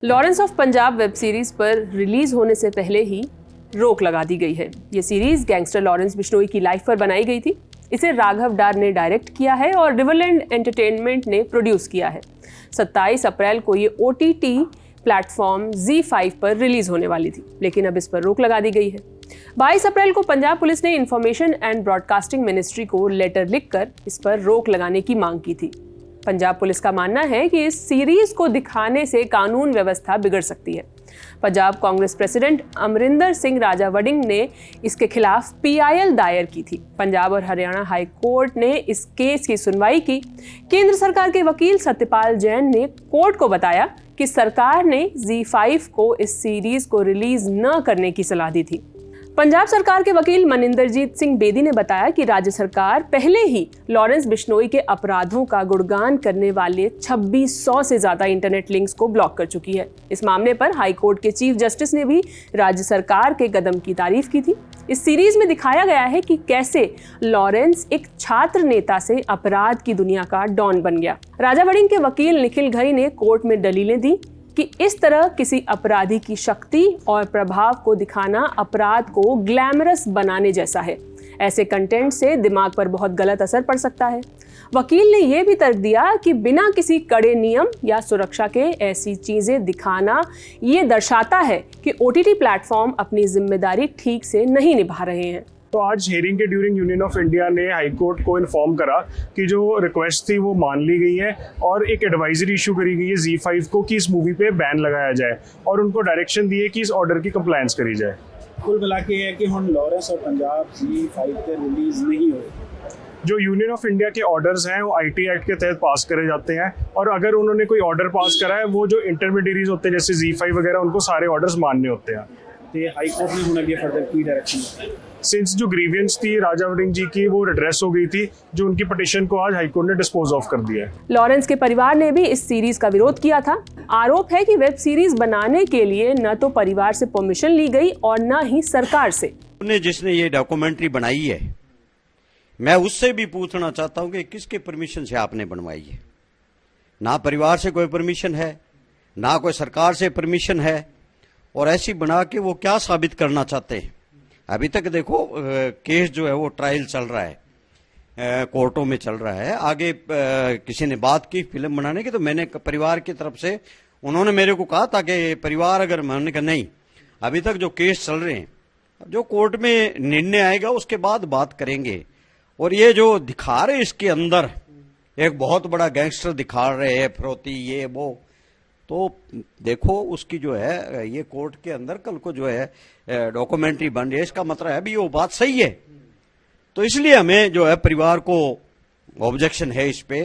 Lawrence of Punjab web series पर release होने से पहले ही रोक लगा दी गई है। ये सीरीज गैंगस्टर लॉरेंस बिश्नोई की लाइफ पर बनाई गई थी। इसे राघव डार ने डायरेक्ट किया है और रिवरलैंड एंटरटेनमेंट ने प्रोड्यूस किया है। 27 अप्रैल को ये OTT प्लेटफॉर्म ZEE5 पर रिलीज होने वाली थी, लेकिन अब इस पर रोक लगा दी गई है। 22 अप्रैल को पंजाब पुलिस ने इंफॉर्मेशन एंड ब्रॉडकास्टिंग मिनिस्ट्री को लेटर लिखकर इस पर रोक लगाने की मांग की थी। पंजाब पुलिस का मानना है कि इस सीरीज को दिखाने से कानून व्यवस्था बिगड़ सकती है। पंजाब कांग्रेस प्रेसिडेंट अमरिंदर सिंह राजा वड़िंग ने इसके खिलाफ PIL दायर की थी। पंजाब और हरियाणा हाई कोर्ट ने इस केस की सुनवाई की। केंद्र सरकार के वकील सत्यपाल जैन ने कोर्ट को बताया कि सरकार ने ZEE5 को इस सीरीज को रिलीज न करने की सलाह दी थी। पंजाब सरकार के वकील मनिंदरजीत सिंह बेदी ने बताया कि राज्य सरकार पहले ही लॉरेंस बिश्नोई के अपराधों का गुणगान करने वाले 2600 से ज्यादा इंटरनेट लिंक्स को ब्लॉक कर चुकी है। इस मामले पर हाई कोर्ट के चीफ जस्टिस ने भी राज्य सरकार के कदम की तारीफ की थी। इस सीरीज में दिखाया गया है कि कैसे लॉरेंस एक छात्र नेता से अपराध की दुनिया का डॉन बन गया। राजा वड़िंग के वकील निखिल घई ने कोर्ट में दलीलें दी कि इस तरह किसी अपराधी की शक्ति और प्रभाव को दिखाना अपराध को ग्लैमरस बनाने जैसा है। ऐसे कंटेंट से दिमाग पर बहुत गलत असर पड़ सकता है। वकील ने यह भी तर्क दिया कि बिना किसी कड़े नियम या सुरक्षा के ऐसी चीजें दिखाना ये दर्शाता है कि OTT प्लेटफॉर्म अपनी जिम्मेदारी ठीक से नहीं निभा रहे हैं। तो आज हेयरिंग के ड्यूरिंग यूनियन ऑफ इंडिया ने हाई कोर्ट को इन्फॉर्म करा कि जो रिक्वेस्ट थी वो मान ली गई है और एक एडवाइजरी इशू करी गई है ZEE5 को कि इस मूवी पे बैन लगाया जाए और उनको डायरेक्शन दिए कि इस ऑर्डर की कंप्लायंस करी जाए। कुल मिला के है कि हम लॉरेंस और पंजाब ZEE5 पे रिलीज नहीं हो। जो यूनियन ऑफ इंडिया के ऑर्डर्स हैं वो IT एक्ट के तहत पास करे जाते हैं और अगर उन्होंने कोई ऑर्डर पास करा है वो जो इंटरमीडियरीज होते हैं जैसे ZEE5 वगैरह उनको सारे ऑर्डर्स मानने होते हैं। तो हाई कोर्ट ने होना फर्दर की डायरेक्शन सिंस जो ग्रीवियंस थी राजा वड़िंग जी की वो रिड्रेस हो गई थी, जो उनकी पिटीशन को आज हाई कोर्ट ने डिस्पोज ऑफ कर दिया है। लॉरेंस के परिवार ने भी इस सीरीज का विरोध किया था। आरोप है कि वेब सीरीज बनाने के लिए न तो परिवार से परमिशन ली गई और न ही सरकार से। जिसने ये डॉक्यूमेंट्री बनाई है, मैं उससे भी पूछना चाहता हूं कि किसके परमिशन से आपने बनवाई है। ना परिवार से कोई परमिशन है, ना कोई सरकार से परमिशन है, और ऐसी बना के वो क्या साबित करना चाहते हैं। अभी तक देखो केस जो है वो ट्रायल चल रहा है, कोर्टों में चल रहा है। आगे किसी ने बात की फिल्म बनाने की, तो मैंने परिवार की तरफ से उन्होंने मेरे को कहा था कि परिवार अगर मैंने कहा नहीं, अभी तक जो केस चल रहे हैं, जो कोर्ट में निर्णय आएगा उसके बाद बात करेंगे। और ये जो दिखा रहे इसके अंदर एक बहुत बड़ा गैंगस्टर दिखा रहे हैं, फिरौती ये वो, तो देखो उसकी जो है ये कोर्ट के अंदर कल को जो है डॉक्यूमेंट्री बन रही है, इसका मतलब है भी वो बात सही है। तो इसलिए हमें जो है परिवार को ऑब्जेक्शन है इस पे।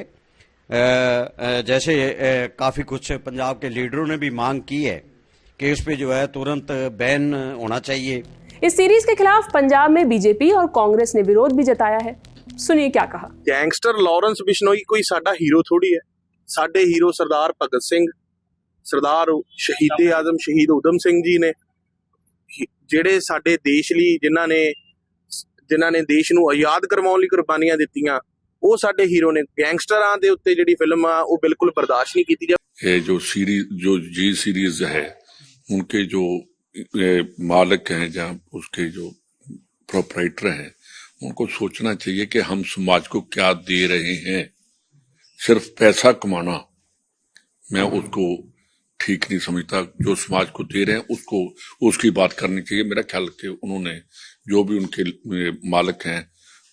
जैसे काफी कुछ पंजाब के लीडरों ने भी मांग की है कि इस पे जो है तुरंत बैन होना चाहिए। इस सीरीज के खिलाफ पंजाब में BJP और कांग्रेस ने विरोध भी जताया है। सुनिए क्या कहा। गैंगस्टर लॉरेंस बिश्नोई कोई साडा हीरो थोड़ी है। साडे हीरो सरदार भगत सिंह, सरदार शहीदे आजम शहीद उधम सिंह जी ने, ਜਿਹੜੇ ਸਾਡੇ ਦੇਸ਼ ਲਈ ਜਿਨ੍ਹਾਂ ਨੇ ਦੇਸ਼ ਨੂੰ ਆਜ਼ਾਦ ਕਰਵਾਉਣ ਲਈ ਕੁਰਬਾਨੀਆਂ ਦਿੱਤੀਆਂ, ਉਹ ਸਾਡੇ ਹੀਰੋ ਨੇ। ਗੈਂਗਸਟਰਾਂ ਦੇ ਉੱਤੇ ਜਿਹੜੀ ਫਿਲਮ ਆ ਉਹ ਬਿल्कुल बर्दाश्त नहीं की जाए। ये जो सीरीज जो जी सीरीज है उनके जो मालिक हैं, जहाँ उसके जो प्रोपराइटर हैं, उनको सोचना चाहिए कि हम समाज को क्या दे रहे हैं। सिर्फ पैसा कमाना मैं उसको ठीक नहीं समझता। जो समाज को दे रहे हैं उसको उसकी बात करनी चाहिए। मेरा ख्याल कि उन्होंने जो भी उनके मालिक हैं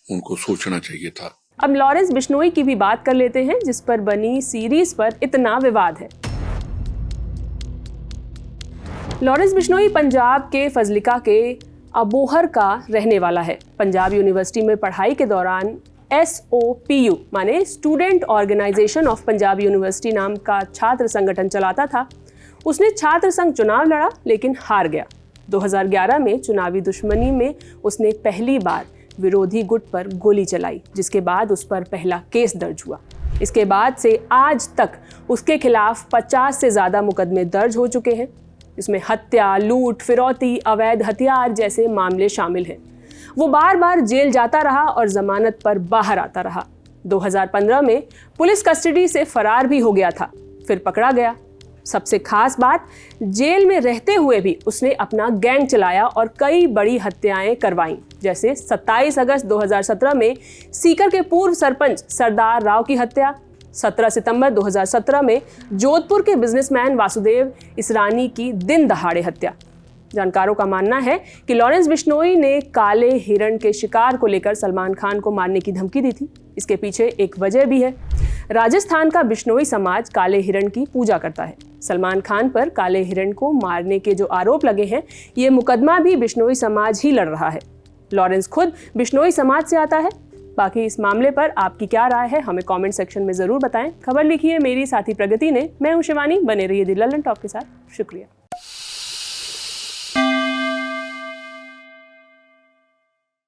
उनको सोचना चाहिए था। अब लॉरेंस बिश्नोई की भी बात कर लेते हैं, जिस पर बनी सीरीज पर इतना विवाद है। लॉरेंस बिश्नोई पंजाब के फजलिका के अबोहर का रहने वाला है। पंजाब यूनिवर्सिटी में पढ़ाई के दौरान SOPU माने student organisation of Punjab university नाम का छात्र संगठन चलाता था। उसने छात्र संघ चुनाव लड़ा लेकिन हार गया। 2011 में चुनावी दुश्मनी में उसने पहली बार विरोधी गुट पर गोली चलाई, जिसके बाद उस पर पहला केस दर्ज हुआ। इसके बाद से आज तक उसके खिलाफ 50 से ज्यादा मुकदमे दर्ज हो चुके हैं। इसमें हत्या, लूट, फिरौती, अवैध हथियार जैसे मामले शामिल हैं। वो बार बार जेल जाता रहा और जमानत पर बाहर आता रहा। 2015 में पुलिस कस्टडी से फरार भी हो गया था, फिर पकड़ा गया। सबसे खास बात, जेल में रहते हुए भी उसने अपना गैंग चलाया और कई बड़ी हत्याएं करवाईं, जैसे 27 अगस्त 2017 में सीकर के पूर्व सरपंच सरदार राव की हत्या, 17 सितंबर 2017 में जोधपुर के बिजनेसमैन वासुदेव इसरानी की दिन दहाड़े हत्या। जानकारों का मानना है कि लॉरेंस बिश्नोई ने काले हिरण के शिकार को लेकर सलमान खान को मारने की धमकी दी थी। इसके पीछे एक वजह भी है। राजस्थान का बिश्नोई समाज काले हिरण की पूजा करता है। सलमान खान पर काले हिरण को मारने के जो आरोप लगे हैं, ये मुकदमा भी बिश्नोई समाज ही लड़ रहा है। लॉरेंस खुद बिश्नोई समाज से आता है। बाकी इस मामले पर आपकी क्या राय है, हमें कमेंट सेक्शन में जरूर बताएं। खबर लिखी है मेरी साथी प्रगति ने। मैं हूं शिवानी। बने रहिए द लल्लन टॉक के साथ। शुक्रिया।